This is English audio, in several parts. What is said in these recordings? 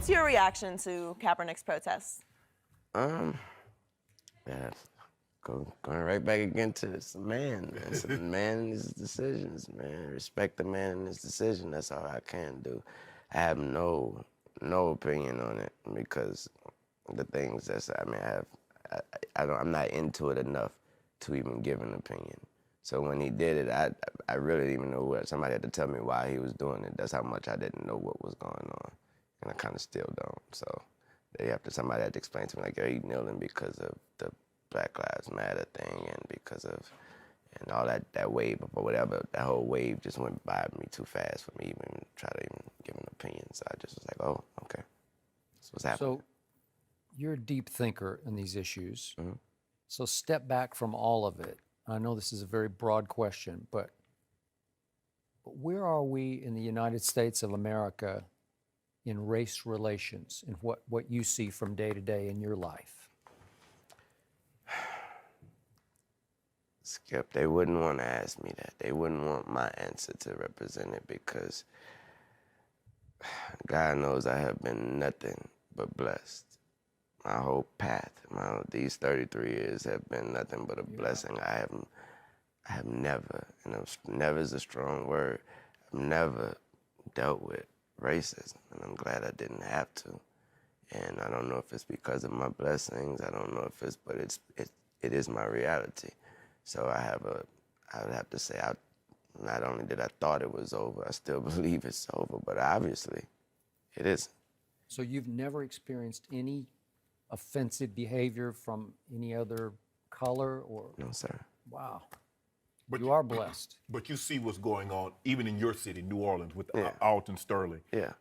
What's your reaction to Kaepernick's protests? Yeah, going right back again to this man. It's a man and his decisions, man. Respect the man and his decision. That's all I can do. I have no opinion on it because the things that's, I mean, I'm not into it enough to even give an opinion. So when he did it, I really didn't even know what, somebody had to tell me why he was doing it. That's how much I didn't know what was going on. And I kind of still don't. So somebody had to explain to me, like, yo, he kneeling because of the Black Lives Matter thing and because of, and all that wave or whatever, that whole wave just went by me too fast for me even try to even give an opinion. So I just was like, oh, okay, that's what's happening. So you're a deep thinker in these issues. Mm-hmm. So step back from all of it. I know this is a very broad question, but where are we in the United States of America in race relations and what you see from day to day in your life? Skip, they wouldn't want to ask me that. They wouldn't want my answer to represent it because God knows I have been nothing but blessed. My whole path, these 33 years have been nothing but a blessing. I have never, and never is a strong word, I've never dealt with racism, and I'm glad I didn't have to. And I don't know if it's because of my blessings, I don't know if it's, but it is my reality. So I would have to say, not only did I thought it was over, I still believe it's over, but obviously it isn't. So you've never experienced any offensive behavior from any other color or? No, sir. Wow. But you are blessed. But you see what's going on even in your city, New Orleans, with Alton Sterling. Yeah.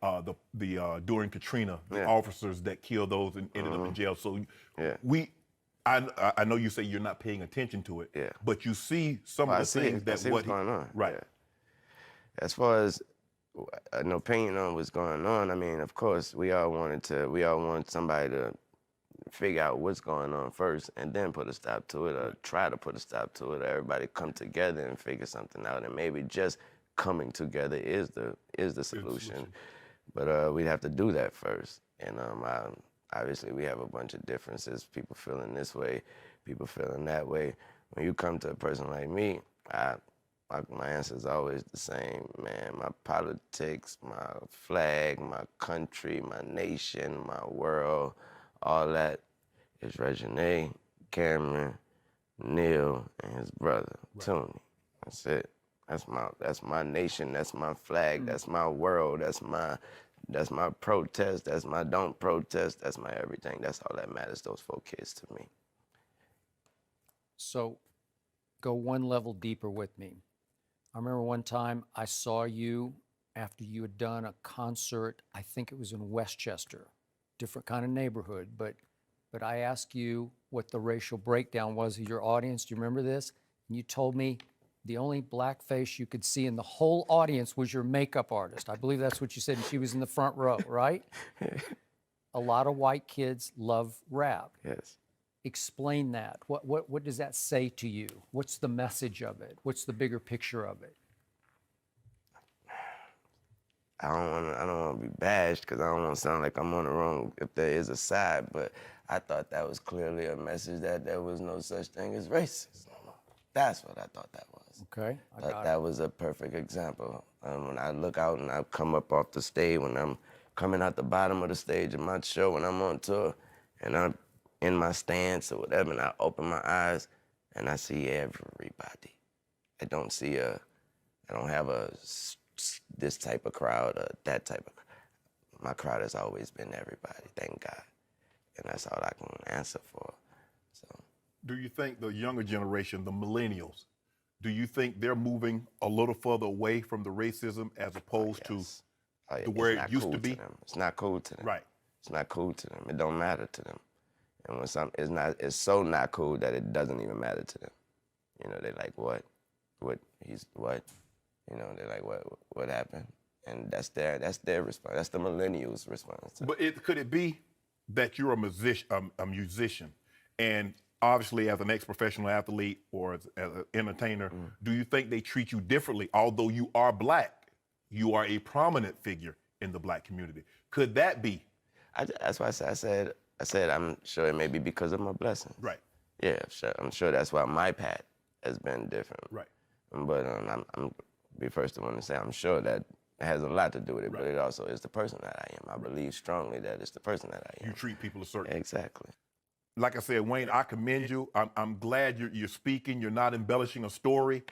During Katrina, the Yeah. officers that killed those and ended up in jail. So Yeah. I know you say you're not paying attention to it. Yeah. But you see some of the things I that see what's going on. Right. Yeah. As far as an opinion on what's going on, I mean, of course, we all want somebody to figure out what's going on first and then put a stop to it, or try to put a stop to it, or everybody come together and figure something out, and maybe just coming together is the solution. But we'd have to do that first. And obviously we have a bunch of differences, people feeling this way, people feeling that way. When you come to a person like me, my answer is always the same, man. My politics, my flag, my country, my nation, my world, all that is Reginae, Cameron, Neil, and his brother, Tony. That's it. That's my nation, that's my flag, that's my world, that's my protest, that's my don't protest, that's my everything. That's all that matters, those 4 kids to me. So go one level deeper with me. I remember one time I saw you after you had done a concert, I think it was in Westchester, different kind of neighborhood, but I asked you what the racial breakdown was of your audience. Do you remember this? And you told me the only black face you could see in the whole audience was your makeup artist. I believe that's what you said, and she was in the front row, right? A lot of white kids love rap. Yes. Explain that. What does that say to you? What's the message of it? What's the bigger picture of it? I don't want to be bashed because I don't want to sound like I'm on the wrong if there is a side, but I thought that was clearly a message that there was no such thing as racism. That's what I thought that was. Okay, I got it. That was a perfect example. When I look out and I come up off the stage, when I'm coming out the bottom of the stage of my show, when I'm on tour, and I'm in my stance or whatever, and I open my eyes and I see everybody. I don't have this type of crowd or that type of crowd. My crowd has always been everybody, thank God. And that's all I can answer for. So. Do you think the younger generation, the millennials, do you think they're moving a little further away from the racism as opposed to where it used to be? It's not cool to them. Right. It's not cool to them. It don't matter to them. And when it's so not cool that it doesn't even matter to them. You know, they like, what? You know, they're like, what happened? And that's their response. That's the millennials' response. But could it be that you're a musician, and obviously as an ex-professional athlete or as an entertainer, do you think they treat you differently? Although you are black, you are a prominent figure in the black community. Could that be That's why I said I'm sure it may be because of my blessing. Right. Yeah, I'm sure that's why my path has been different. Right. But I'm be first one to say I'm sure that it has a lot to do with it, Right. but it also is the person that I am. I believe strongly that it's the person that I am. You treat people a certain way. Exactly. Like I said, Wayne, I commend you. I'm glad you're speaking. You're not embellishing a story.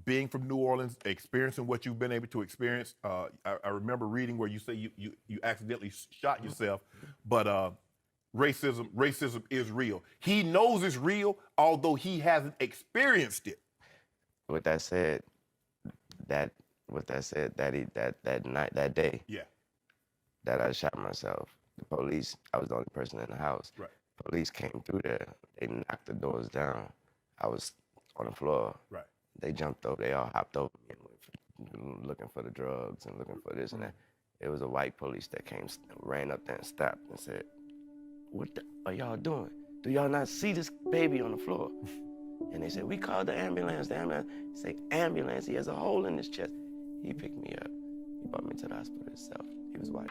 Being from New Orleans, experiencing what you've been able to experience. I remember reading where you say you accidentally shot yourself, but racism is real. He knows it's real, although he hasn't experienced it. With that said, that night, that day, Yeah. that I shot myself, the police, I was the only person in the house. Right. Police came through there. They knocked the doors down. I was on the floor. Right. They jumped over. They all hopped over me and went looking for the drugs and looking for this and that. It was a white police that came, ran up there and stopped and said, "What the are y'all doing? Do y'all not see this baby on the floor?" And they said, "We called the ambulance." The ambulance say, "Ambulance, he has a hole in his chest." He picked me up. He brought me to the hospital itself. He was white.